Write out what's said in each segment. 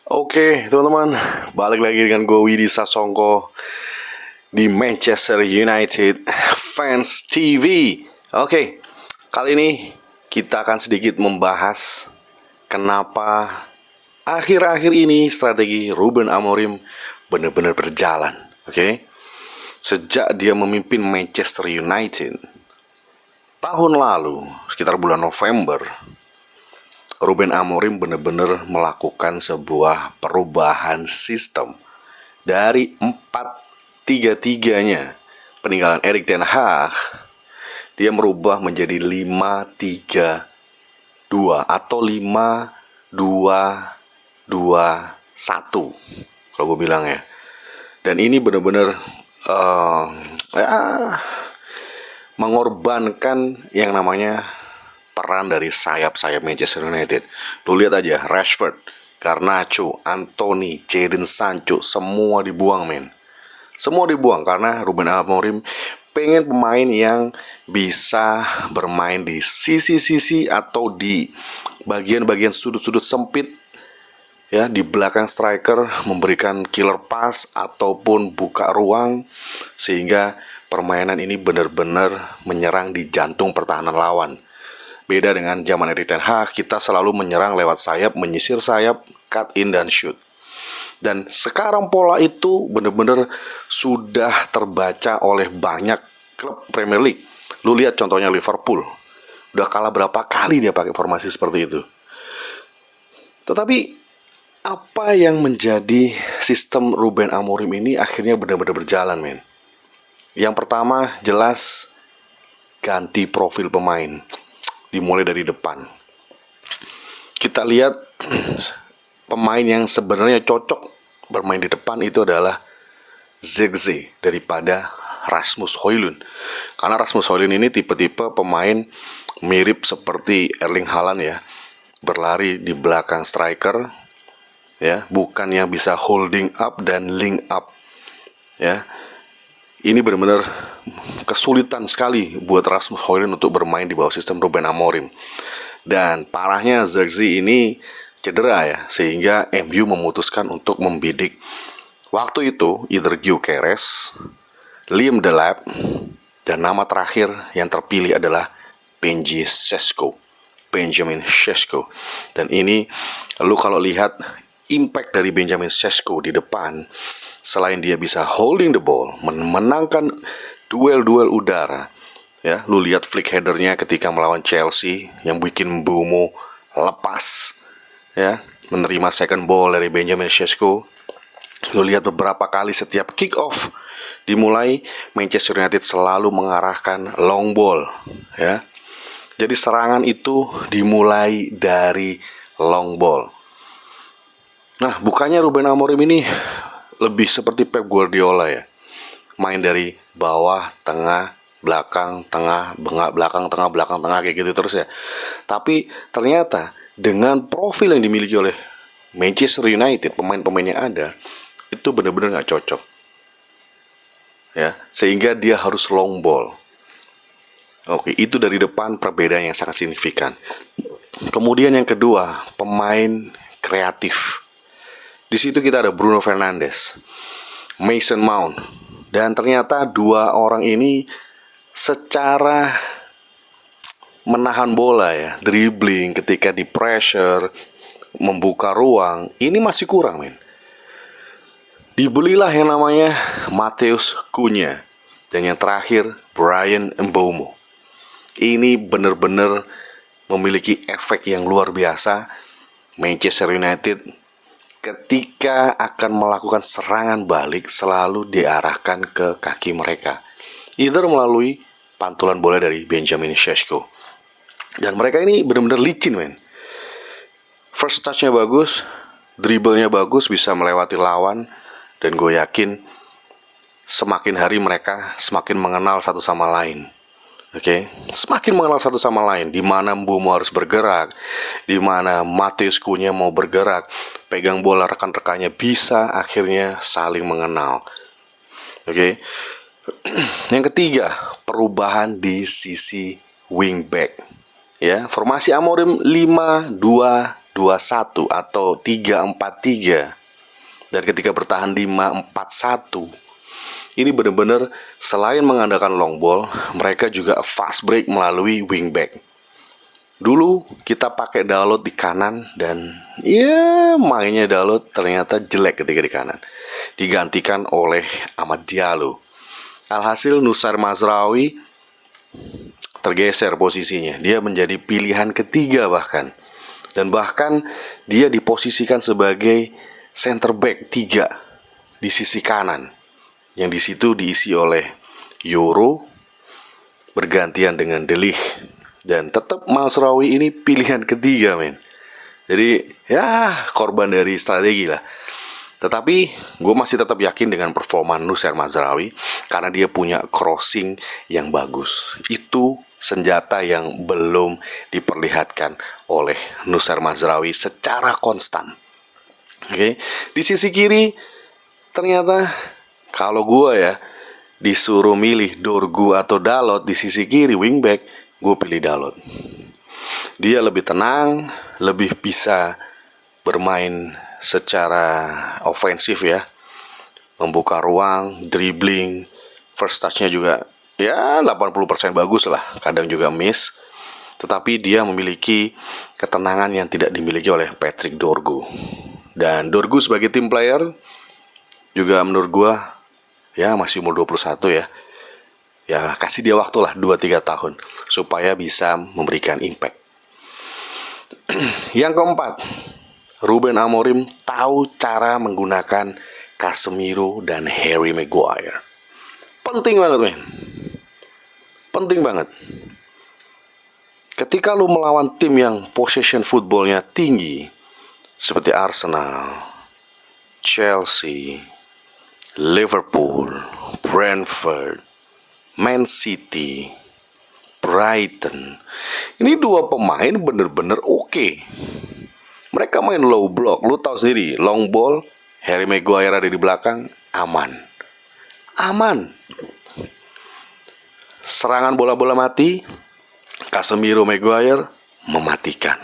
Oke, teman-teman, balik lagi dengan gue Widi Sasongko di Manchester United Fans TV. Oke, kali ini kita akan sedikit membahas kenapa akhir-akhir ini strategi Ruben Amorim benar-benar berjalan. Oke, sejak dia memimpin Manchester United tahun lalu, sekitar bulan November, Ruben Amorim benar-benar melakukan sebuah perubahan sistem dari 4-3-3-nya peninggalan Erik ten Hag. Dia merubah menjadi 5-3-2 atau 5-2-2-1 kalau gue bilang ya. Dan ini benar-benar mengorbankan yang namanya peran dari sayap-sayap Manchester United. Lu lihat aja, Rashford, Garnacho, Anthony, Jadon Sancho, semua dibuang, men. Semua dibuang karena Ruben Amorim pengen pemain yang bisa bermain di sisi-sisi atau di bagian-bagian sudut-sudut sempit, ya, di belakang striker, memberikan killer pass ataupun buka ruang sehingga permainan ini benar-benar menyerang di jantung pertahanan lawan. Beda dengan zaman Erik ten Hag, kita selalu menyerang lewat sayap, menyisir sayap, cut in dan shoot. Dan sekarang pola itu benar-benar sudah terbaca oleh banyak klub Premier League. Lu lihat contohnya Liverpool. Udah kalah berapa kali dia pakai formasi seperti itu. Tetapi apa yang menjadi sistem Ruben Amorim ini akhirnya benar-benar berjalan, men. Yang pertama jelas ganti profil pemain. Dimulai dari depan. Kita lihat pemain yang sebenarnya cocok bermain di depan itu adalah Zirkzee daripada Rasmus Højlund. Karena Rasmus Højlund ini tipe-tipe pemain mirip seperti Erling Haaland, ya, berlari di belakang striker, ya, bukan yang bisa holding up dan link up, ya. Ini benar-benar kesulitan sekali buat Rasmus Højlund untuk bermain di bawah sistem Ruben Amorim. Dan parahnya Zirkzee ini cedera, ya, sehingga MU memutuskan untuk membidik waktu itu either Gyökeres, Liam Delap, dan nama terakhir yang terpilih adalah Benjamin Sesko. Dan ini lu kalau lihat impact dari Benjamin Sesko di depan, selain dia bisa holding the ball, menangkan duel-duel udara, ya, lu lihat flick headernya ketika melawan Chelsea yang bikin Mbeumo lepas, ya, menerima second ball dari Benjamin Sesko. Lu lihat beberapa kali setiap kick off dimulai, Manchester United selalu mengarahkan long ball, ya. Jadi serangan itu dimulai dari long ball. Nah, bukannya Ruben Amorim ini lebih seperti Pep Guardiola, ya, main dari bawah, tengah, belakang, tengah, belakang, tengah, belakang, tengah, kayak gitu terus, ya. Tapi ternyata dengan profil yang dimiliki oleh Manchester United, pemain-pemain yang ada itu benar-benar nggak cocok, ya, sehingga dia harus long ball. Oke, itu dari depan perbedaan yang sangat signifikan. Kemudian yang kedua, pemain kreatif. Di situ kita ada Bruno Fernandes, Mason Mount, dan ternyata dua orang ini secara menahan bola, ya, dribbling ketika di pressure, membuka ruang, ini masih kurang, men. Dibelilah yang namanya Matheus Cunha, dan yang terakhir Bryan Mbeumo. Ini benar-benar memiliki efek yang luar biasa. Manchester United ketika akan melakukan serangan balik selalu diarahkan ke kaki mereka, either melalui pantulan bola dari Benjamin Sesko. Dan mereka ini benar-benar licin, men. First touch-nya bagus, dribblenya bagus, bisa melewati lawan. Dan gue yakin semakin hari mereka semakin mengenal satu sama lain. Oke, semakin mengenal satu sama lain, di mana Mbeumo harus bergerak, di mana Matheus Cunha mau bergerak, pegang bola rekan-rekannya, bisa akhirnya saling mengenal. Oke. Yang ketiga, perubahan di sisi wingback. Ya, formasi Amorim 5-2-2 5-2-1 atau 3-4-3, dan ketika bertahan 5-4-1, ini benar-benar selain mengandalkan long ball, mereka juga fast break melalui wingback. Dulu kita pakai Dalot di kanan dan mainnya Dalot ternyata jelek ketika di kanan. Digantikan oleh Amad Diallo. Alhasil Nussair Mazraoui tergeser posisinya. Dia menjadi pilihan ketiga bahkan. Dan bahkan dia diposisikan sebagai center back 3 di sisi kanan. Yang di situ diisi oleh Yoro bergantian dengan De Ligt. Dan tetap Mazraoui ini pilihan ketiga, men. Jadi korban dari strategi lah. Tetapi gue masih tetap yakin dengan performa Nussair Mazraoui karena dia punya crossing yang bagus. Itu senjata yang belum diperlihatkan oleh Nussair Mazraoui secara konstan. Oke. Di sisi kiri ternyata kalau gue disuruh milih Dorgu atau Dalot di sisi kiri wingback, gue pilih Dalot. Dia lebih tenang, lebih bisa bermain secara ofensif membuka ruang, dribbling, first touch-nya juga 80% bagus lah, kadang juga miss. Tetapi dia memiliki ketenangan yang tidak dimiliki oleh Patrick Dorgu. Dan Dorgu sebagai team player juga menurut gue masih umur 21 kasih dia waktu lah 2-3 tahun supaya bisa memberikan impact. Yang keempat, Ruben Amorim tahu cara menggunakan Casemiro dan Harry Maguire. Penting banget, men. Penting banget. Ketika lu melawan tim yang possession footballnya tinggi seperti Arsenal, Chelsea, Liverpool, Brentford, Man City, Brighton, ini 2 pemain bener-bener oke. Mereka main low block, lu tahu sendiri, long ball, Harry Maguire ada di belakang, aman. Serangan bola-bola mati, Casemiro Maguire mematikan.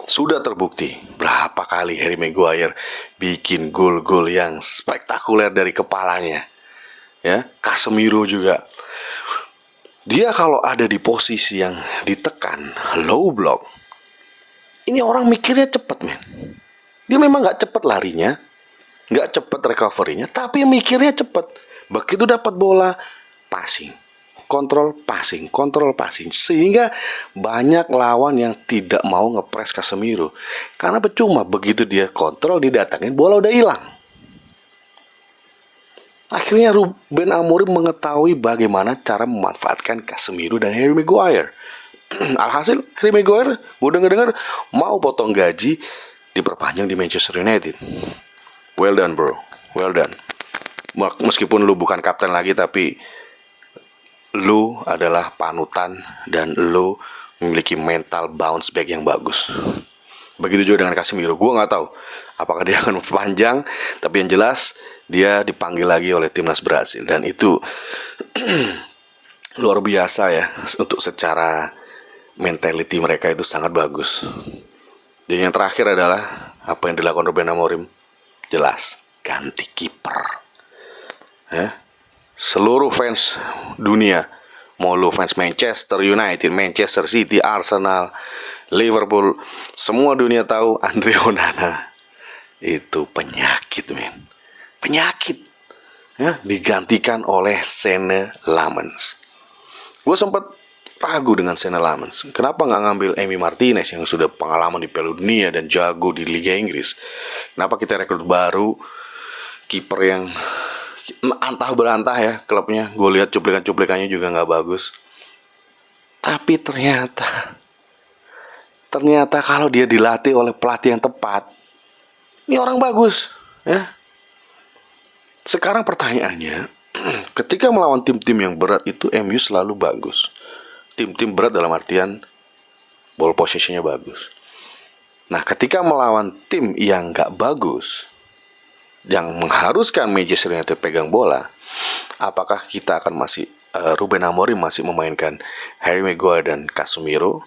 Sudah terbukti berapa kali Harry Maguire bikin gol-gol yang spektakuler dari kepalanya. Casemiro juga. Dia kalau ada di posisi yang ditekan low block, ini orang mikirnya cepet, men. Dia memang gak cepet larinya, gak cepet recovery-nya, tapi mikirnya cepet. Begitu dapat bola, passing, kontrol passing. Sehingga banyak lawan yang tidak mau ngepres Casemiro. Karena percuma, begitu dia kontrol, didatangin, bola udah hilang. Akhirnya Ruben Amorim mengetahui bagaimana cara memanfaatkan Casemiro dan Harry Maguire. Alhasil Harry Maguire, gue dengar mau potong gaji diperpanjang di Manchester United. Well done, bro. Well done. Meskipun lu bukan kapten lagi, tapi lu adalah panutan dan lu memiliki mental bounce back yang bagus. Begitu juga dengan Casemiro. Gue nggak tahu apakah dia akan memperpanjang, tapi yang jelas dia dipanggil lagi oleh timnas Brasil dan itu luar biasa untuk secara mentality mereka itu sangat bagus. Dan yang terakhir adalah apa yang dilakukan Ruben Amorim, jelas ganti kiper. Seluruh fans dunia, mau lu fans Manchester United, Manchester City, Arsenal, Liverpool, semua dunia tahu Andre Onana itu penyakit, men. Penyakit. Digantikan oleh Senne Lammens. Gue sempat ragu dengan Senne Lammens. Kenapa nggak ngambil Emi Martinez yang sudah pengalaman di Piala Dunia dan jago di Liga Inggris? Kenapa kita rekrut baru kiper yang antah berantah klubnya? Gue lihat cuplikan-cuplikannya juga nggak bagus. Tapi ternyata kalau dia dilatih oleh pelatih yang tepat, ini orang bagus. Sekarang pertanyaannya, ketika melawan tim-tim yang berat itu MU selalu bagus. Tim-tim berat dalam artian ball possession-nya bagus. Nah, ketika melawan tim yang gak bagus, yang mengharuskan Manchester United pegang bola, apakah kita akan Ruben Amorim masih memainkan Harry Maguire dan Casemiro?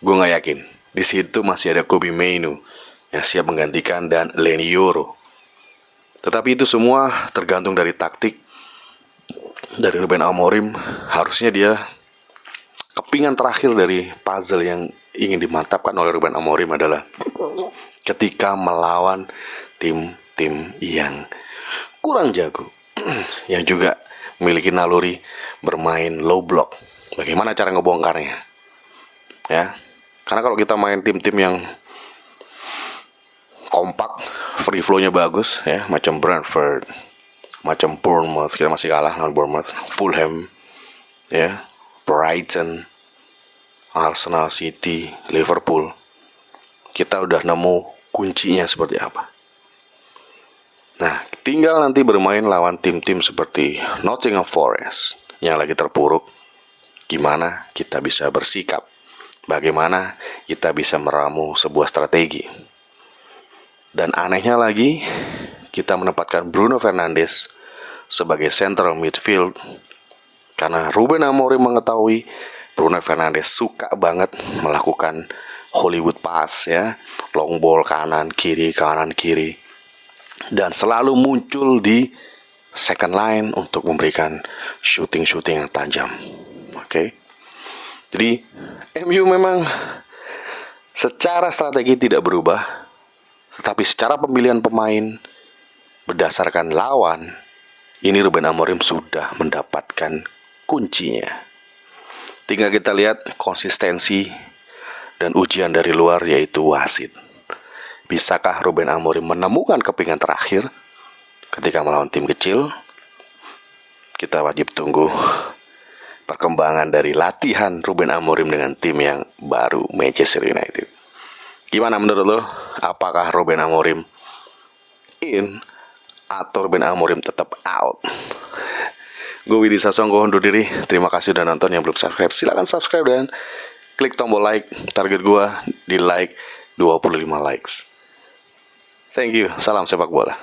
Gue nggak yakin. Di situ masih ada Kobbie Mainoo yang siap menggantikan dan Leny Yoro. Tetapi itu semua tergantung dari taktik dari Ruben Amorim. Harusnya dia kepingan terakhir dari puzzle yang ingin dimantapkan oleh Ruben Amorim adalah ketika melawan tim-tim yang kurang jago, yang juga memiliki naluri bermain low block. Bagaimana cara ngebongkarnya? Ya, karena kalau kita main tim-tim yang kompak, free flow-nya bagus, ya, macam Brentford, macam Bournemouth, kita masih kalah lawan Bournemouth, Fulham, ya, Brighton, Arsenal, City, Liverpool. Kita udah nemu kuncinya seperti apa. Nah, tinggal nanti bermain lawan tim-tim seperti Nottingham Forest yang lagi terpuruk. Gimana kita bisa bersikap? Bagaimana kita bisa meramu sebuah strategi? Dan anehnya lagi, kita menempatkan Bruno Fernandes sebagai central midfield karena Ruben Amorim mengetahui Bruno Fernandes suka banget melakukan Hollywood pass, ya, long ball kanan kiri, dan selalu muncul di second line untuk memberikan shooting yang tajam. Oke. Jadi MU memang secara strategi tidak berubah, tetapi secara pemilihan pemain berdasarkan lawan, ini Ruben Amorim sudah mendapatkan kuncinya. Tinggal kita lihat konsistensi dan ujian dari luar, yaitu wasit. Bisakah Ruben Amorim menemukan kepingan terakhir ketika melawan tim kecil? Kita wajib tunggu perkembangan dari latihan Ruben Amorim dengan tim yang baru, Manchester United. Gimana menurut lo? Apakah Ruben Amorim in atau Ruben Amorim tetap out? Gue Widi Sasongko undur diri. Terima kasih udah nonton. Yang belum subscribe, silakan subscribe dan klik tombol like. Target gue di like 25 likes. Thank you. Salam sepak bola.